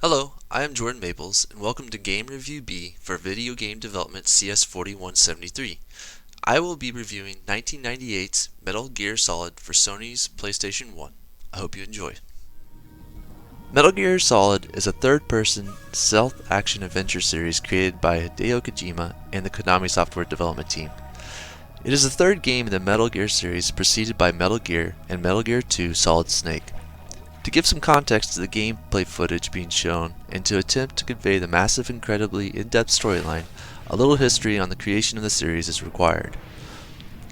Hello, I am Jordan Maples, and welcome to Game Review B for Video Game Development CS4173. I will be reviewing 1998's Metal Gear Solid for Sony's PlayStation 1. I hope you enjoy. Metal Gear Solid is a third-person stealth-action adventure series created by Hideo Kojima and the Konami Software development team. It is the third game in the Metal Gear series preceded by Metal Gear and Metal Gear 2 Solid Snake. To give some context to the gameplay footage being shown, and to attempt to convey the massive, incredibly in-depth storyline, a little history on the creation of the series is required.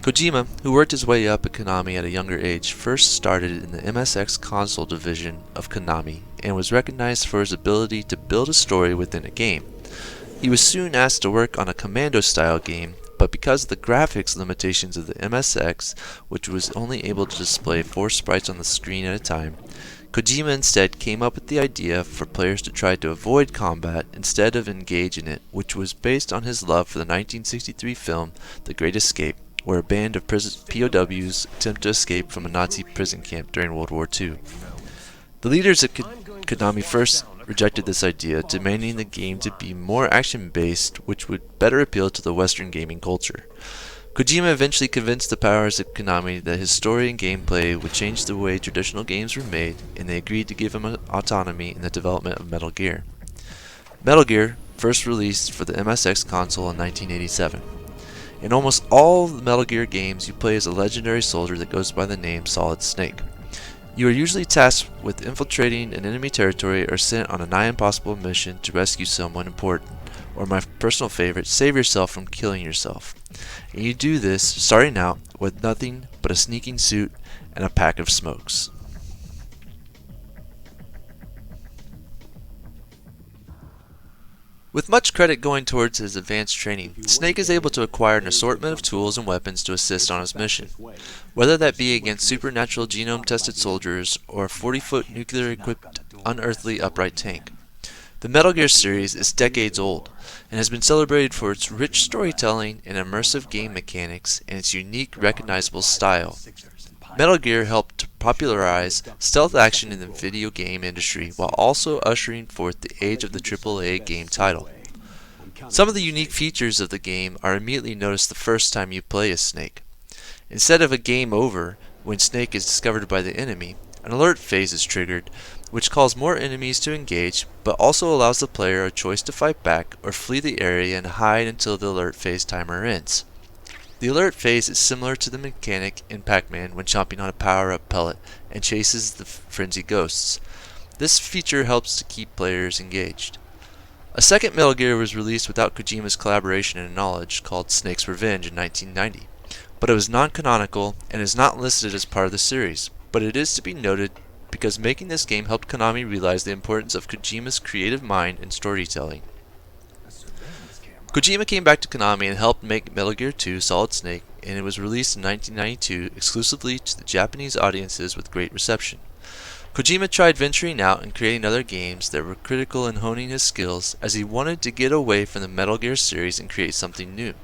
Kojima, who worked his way up at Konami at a younger age, first started in the MSX console division of Konami, and was recognized for his ability to build a story within a game. He was soon asked to work on a Commando-style game, but because of the graphics limitations of the MSX, which was only able to display 4 sprites on the screen at a time, Kojima instead came up with the idea for players to try to avoid combat instead of engage in it, which was based on his love for the 1963 film The Great Escape, where a band of POWs attempt to escape from a Nazi prison camp during World War II. The leaders at Konami first rejected this idea, demanding the game to be more action-based, which would better appeal to the Western gaming culture. Kojima eventually convinced the powers at Konami that his story and gameplay would change the way traditional games were made, and they agreed to give him autonomy in the development of Metal Gear. Metal Gear first released for the MSX console in 1987. In almost all the Metal Gear games, you play as a legendary soldier that goes by the name Solid Snake. You are usually tasked with infiltrating an enemy territory or sent on a nigh impossible mission to rescue someone important, or my personal favorite, save yourself from killing yourself. And you do this starting out with nothing but a sneaking suit and a pack of smokes. With much credit going towards his advanced training, Snake is able to acquire an assortment of tools and weapons to assist on his mission, whether that be against supernatural genome-tested soldiers or a 40-foot nuclear-equipped unearthly upright tank. The Metal Gear series is decades old, and has been celebrated for its rich storytelling and immersive game mechanics and its unique, recognizable style. Metal Gear helped to popularize stealth action in the video game industry while also ushering forth the age of the AAA game title. Some of the unique features of the game are immediately noticed the first time you play as Snake. Instead of a game over when Snake is discovered by the enemy, an alert phase is triggered, which calls more enemies to engage, but also allows the player a choice to fight back or flee the area and hide until the alert phase timer ends. The alert phase is similar to the mechanic in Pac-Man when chomping on a power-up pellet and chases the frenzied ghosts. This feature helps to keep players engaged. A second Metal Gear was released without Kojima's collaboration and knowledge, called Snake's Revenge in 1990, but it was non-canonical and is not listed as part of the series, but it is to be noted because making this game helped Konami realize the importance of Kojima's creative mind and storytelling. Kojima came back to Konami and helped make Metal Gear 2 Solid Snake, and it was released in 1992 exclusively to the Japanese audiences with great reception. Kojima tried venturing out and creating other games that were critical in honing his skills, as he wanted to get away from the Metal Gear series and create something new.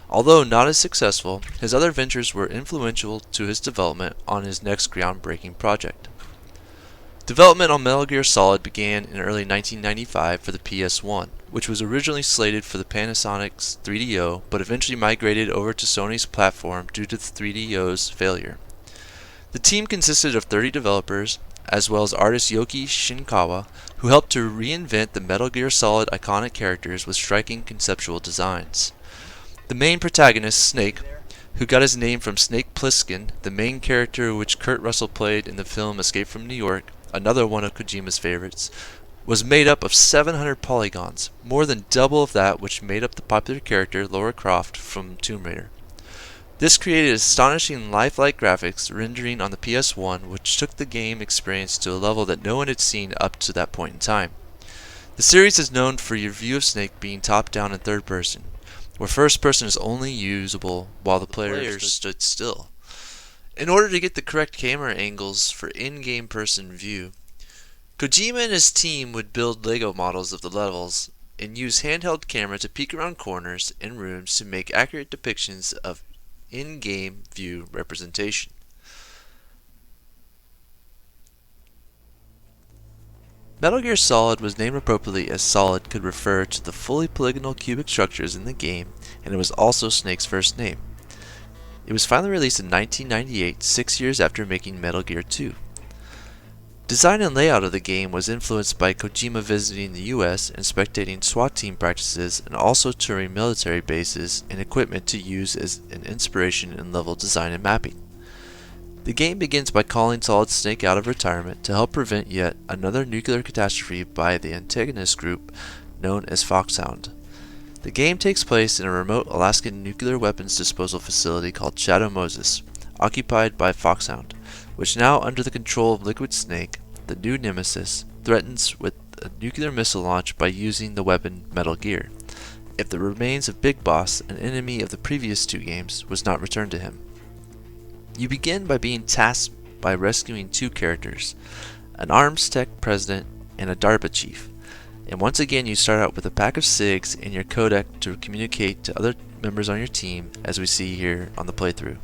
Although not as successful, his other ventures were influential to his development on his next groundbreaking project. Development on Metal Gear Solid began in early 1995 for the PS1, which was originally slated for the Panasonic's 3DO, but eventually migrated over to Sony's platform due to the 3DO's failure. The team consisted of 30 developers, as well as artist Yoki Shinkawa, who helped to reinvent the Metal Gear Solid iconic characters with striking conceptual designs. The main protagonist, Snake, who got his name from Snake Plissken, the main character which Kurt Russell played in the film Escape from New York, another one of Kojima's favorites, was made up of 700 polygons, more than double of that which made up the popular character Lara Croft from Tomb Raider. This created astonishing lifelike graphics rendering on the PS1, which took the game experience to a level that no one had seen up to that point in time. The series is known for your view of Snake being top-down and third-person, where first person is only usable while the player stood still. In order to get the correct camera angles for in-game person view, Kojima and his team would build Lego models of the levels and use handheld camera to peek around corners and rooms to make accurate depictions of in-game view representation. Metal Gear Solid was named appropriately as Solid could refer to the fully polygonal cubic structures in the game, and it was also Snake's first name. It was finally released in 1998, 6 years after making Metal Gear 2. Design and layout of the game was influenced by Kojima visiting the US and spectating SWAT team practices and also touring military bases and equipment to use as an inspiration in level design and mapping. The game begins by calling Solid Snake out of retirement to help prevent yet another nuclear catastrophe by the antagonist group known as Foxhound. The game takes place in a remote Alaskan nuclear weapons disposal facility called Shadow Moses, occupied by Foxhound, which now under the control of Liquid Snake, the new nemesis, threatens with a nuclear missile launch by using the weapon Metal Gear, if the remains of Big Boss, an enemy of the previous two games, was not returned to him. You begin by being tasked by rescuing two characters, an Arms Tech president and a DARPA chief. And once again you start out with a pack of SIGs and your codec to communicate to other members on your team, as we see here on the playthrough.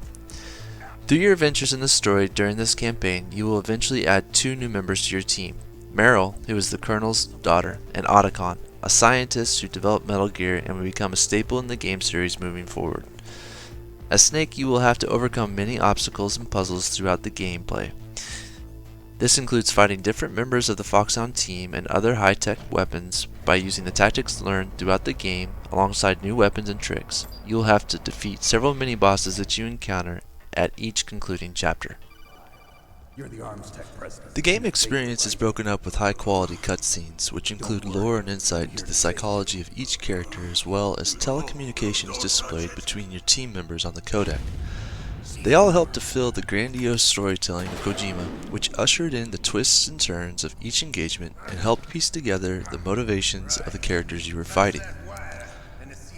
Through your adventures in the story during this campaign, you will eventually add two new members to your team, Meryl, who is the Colonel's daughter, and Otacon, a scientist who developed Metal Gear and will become a staple in the game series moving forward. As Snake, you will have to overcome many obstacles and puzzles throughout the gameplay. This includes fighting different members of the Foxhound team and other high-tech weapons by using the tactics learned throughout the game alongside new weapons and tricks. You will have to defeat several mini-bosses that you encounter at each concluding chapter. You're the Arms Tech president. The game experience is broken up with high-quality cutscenes, which include lore and insight into the psychology of each character, as well as telecommunications displayed between your team members on the codec. They all help to fill the grandiose storytelling of Kojima, which ushered in the twists and turns of each engagement and helped piece together the motivations of the characters you were fighting.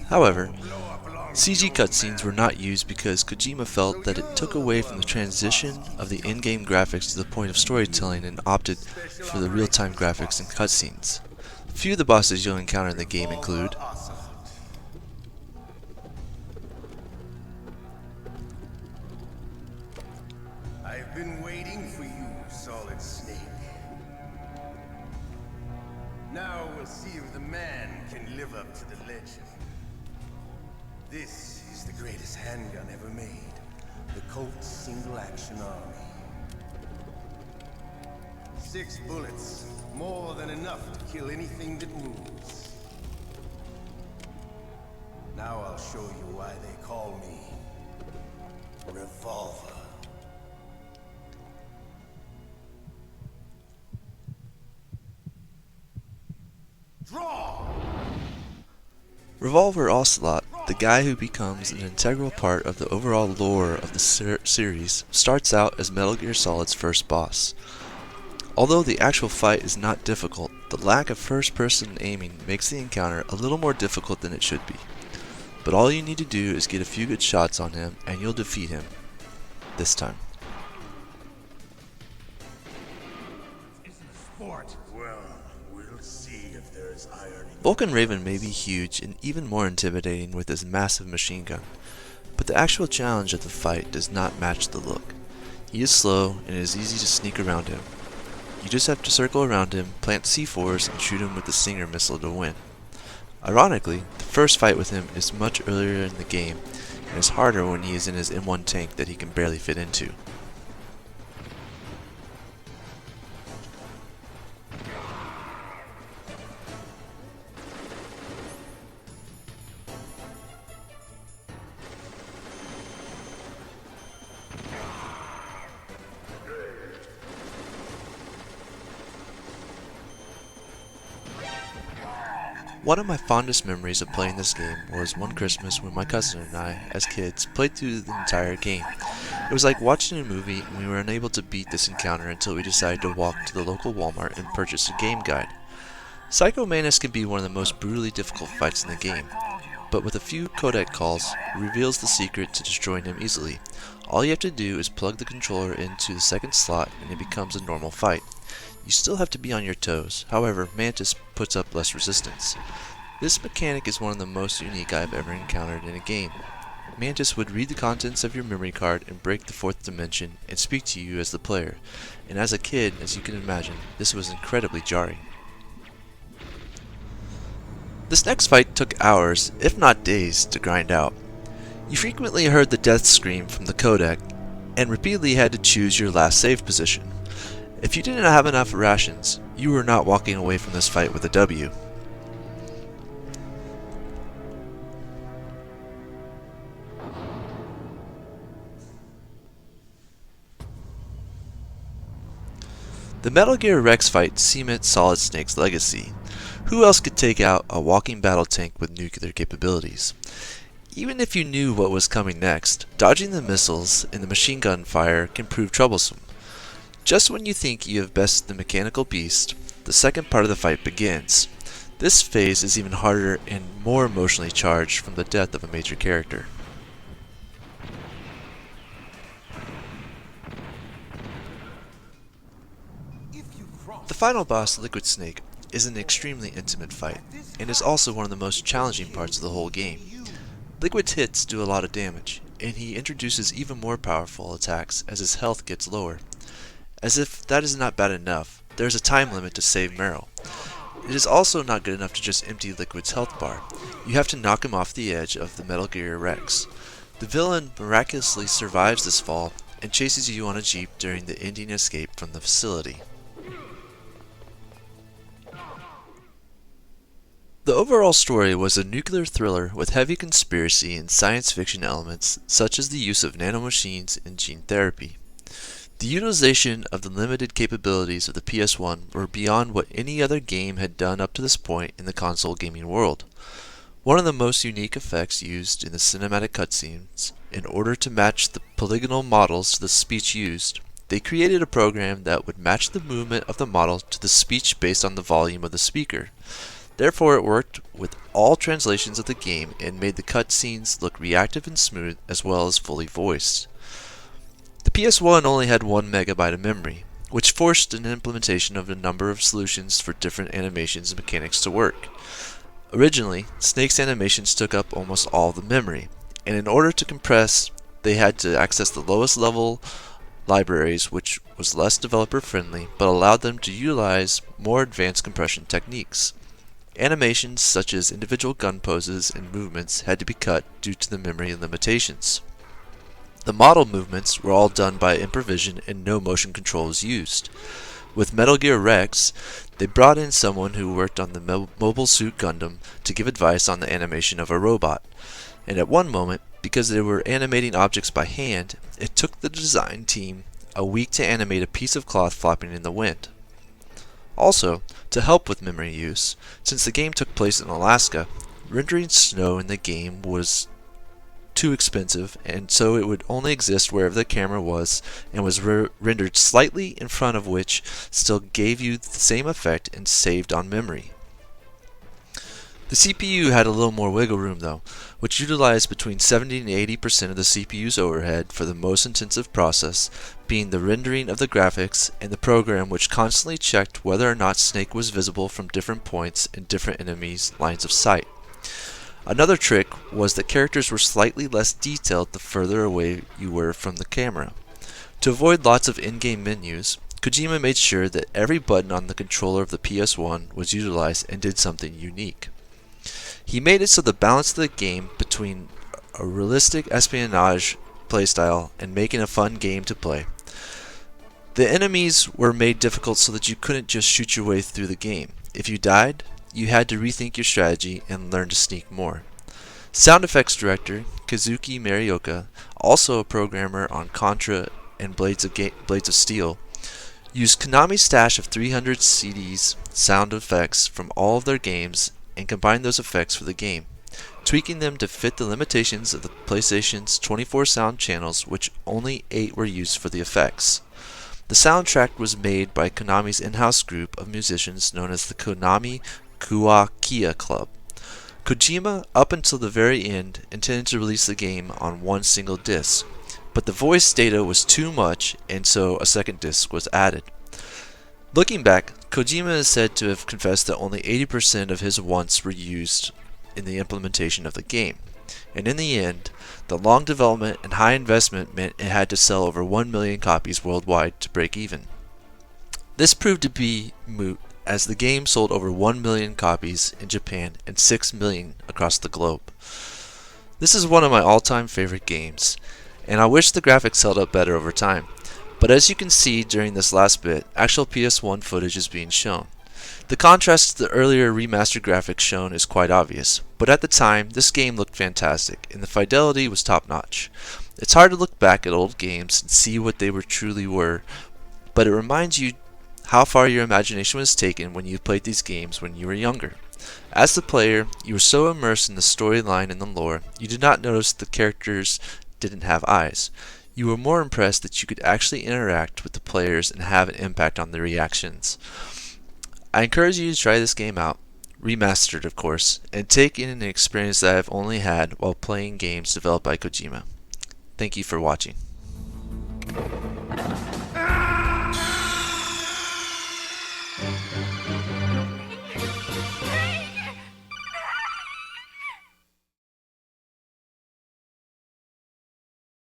However, CG cutscenes were not used because Kojima felt that it took away from the transition of the in-game graphics to the point of storytelling and opted for the real-time graphics and cutscenes. A few of the bosses you'll encounter in the game include I've been waiting for you, Solid Snake. Now we'll see if the man can live up to the legend. This is the greatest handgun ever made. The Colt Single Action Army. 6 bullets, more than enough to kill anything that moves. Now I'll show you why they call me Revolver. Draw! Revolver Ocelot, the guy who becomes an integral part of the overall lore of the series, starts out as Metal Gear Solid's first boss. Although the actual fight is not difficult, the lack of first-person aiming makes the encounter a little more difficult than it should be. But all you need to do is get a few good shots on him and you'll defeat him. This time. Well, we'll see if there's irony. Vulcan Raven may be huge and even more intimidating with his massive machine gun, but the actual challenge of the fight does not match the look. He is slow and it is easy to sneak around him. You just have to circle around him, plant C4s, and shoot him with the Stinger missile to win. Ironically, the first fight with him is much earlier in the game, and is harder when he is in his M1 tank that he can barely fit into. One of my fondest memories of playing this game was one Christmas when my cousin and I, as kids, played through the entire game. It was like watching a movie and we were unable to beat this encounter until we decided to walk to the local Walmart and purchase a game guide. Psycho Mantis can be one of the most brutally difficult fights in the game, but with a few codec calls, it reveals the secret to destroying him easily. All you have to do is plug the controller into the second slot and it becomes a normal fight. You still have to be on your toes, however, Mantis puts up less resistance. This mechanic is one of the most unique I have ever encountered in a game. Mantis would read the contents of your memory card and break the fourth dimension and speak to you as the player, and as a kid, as you can imagine, this was incredibly jarring. This next fight took hours, if not days, to grind out. You frequently heard the death scream from the codec, and repeatedly had to choose your last save position. If you didn't have enough rations, you were not walking away from this fight with a W. The Metal Gear Rex fight cements Solid Snake's legacy. Who else could take out a walking battle tank with nuclear capabilities? Even if you knew what was coming next, dodging the missiles and the machine gun fire can prove troublesome. Just when you think you have bested the mechanical beast, the second part of the fight begins. This phase is even harder and more emotionally charged from the death of a major character. The final boss, Liquid Snake, is an extremely intimate fight, and is also one of the most challenging parts of the whole game. Liquid's hits do a lot of damage, and he introduces even more powerful attacks as his health gets lower. As if that is not bad enough, there is a time limit to save Meryl. It is also not good enough to just empty Liquid's health bar. You have to knock him off the edge of the Metal Gear Rex. The villain miraculously survives this fall and chases you on a jeep during the ending escape from the facility. The overall story was a nuclear thriller with heavy conspiracy and science fiction elements such as the use of nanomachines and gene therapy. The utilization of the limited capabilities of the PS1 were beyond what any other game had done up to this point in the console gaming world. One of the most unique effects used in the cinematic cutscenes, in order to match the polygonal models to the speech used, they created a program that would match the movement of the model to the speech based on the volume of the speaker. Therefore, it worked with all translations of the game and made the cutscenes look reactive and smooth as well as fully voiced. The PS1 only had 1 megabyte of memory, which forced an implementation of a number of solutions for different animations and mechanics to work. Originally, Snake's animations took up almost all the memory, and in order to compress, they had to access the lowest level libraries, which was less developer friendly but allowed them to utilize more advanced compression techniques. Animations such as individual gun poses and movements had to be cut due to the memory limitations. The model movements were all done by improvisation and no motion control was used. With Metal Gear Rex, they brought in someone who worked on the Mobile Suit Gundam to give advice on the animation of a robot. And at one moment, because they were animating objects by hand, it took the design team a week to animate a piece of cloth flopping in the wind. Also, to help with memory use, since the game took place in Alaska, rendering snow in the game was too expensive, and so it would only exist wherever the camera was and was rendered slightly in front of, which still gave you the same effect and saved on memory. The CPU had a little more wiggle room though, which utilized between 70 and 80% of the CPU's overhead for the most intensive process, being the rendering of the graphics and the program which constantly checked whether or not Snake was visible from different points in different enemies' lines of sight. Another trick was that characters were slightly less detailed the further away you were from the camera. To avoid lots of in-game menus, Kojima made sure that every button on the controller of the PS1 was utilized and did something unique. He made it so the balance of the game between a realistic espionage playstyle and making a fun game to play. The enemies were made difficult so that you couldn't just shoot your way through the game. If you died, you had to rethink your strategy and learn to sneak more. Sound effects director Kazuki Marioka, also a programmer on Contra and Blades of Steel, used Konami's stash of 300 CDs sound effects from all of their games and combined those effects for the game, tweaking them to fit the limitations of the PlayStation's 24 sound channels, which only 8 were used for the effects. The soundtrack was made by Konami's in-house group of musicians known as the Konami Kuwakia Club. Kojima, up until the very end, intended to release the game on one single disc, but the voice data was too much, and so a second disc was added. Looking back, Kojima is said to have confessed that only 80% of his wants were used in the implementation of the game. and in the end, the long development and high investment meant it had to sell over 1 million copies worldwide to break even. This proved to be moot, as the game sold over 1 million copies in Japan and 6 million across the globe. This is one of my all-time favorite games, and I wish the graphics held up better over time, but as you can see during this last bit, actual PS1 footage is being shown. The contrast to the earlier remastered graphics shown is quite obvious, but at the time, this game looked fantastic, and the fidelity was top-notch. It's hard to look back at old games and see what they truly were, but it reminds you how far your imagination was taken when you played these games when you were younger. As the player, you were so immersed in the storyline and the lore, you did not notice the characters didn't have eyes. You were more impressed that you could actually interact with the players and have an impact on their reactions. I encourage you to try this game out, remastered of course, and take in an experience that I've only had while playing games developed by Kojima. Thank you for watching.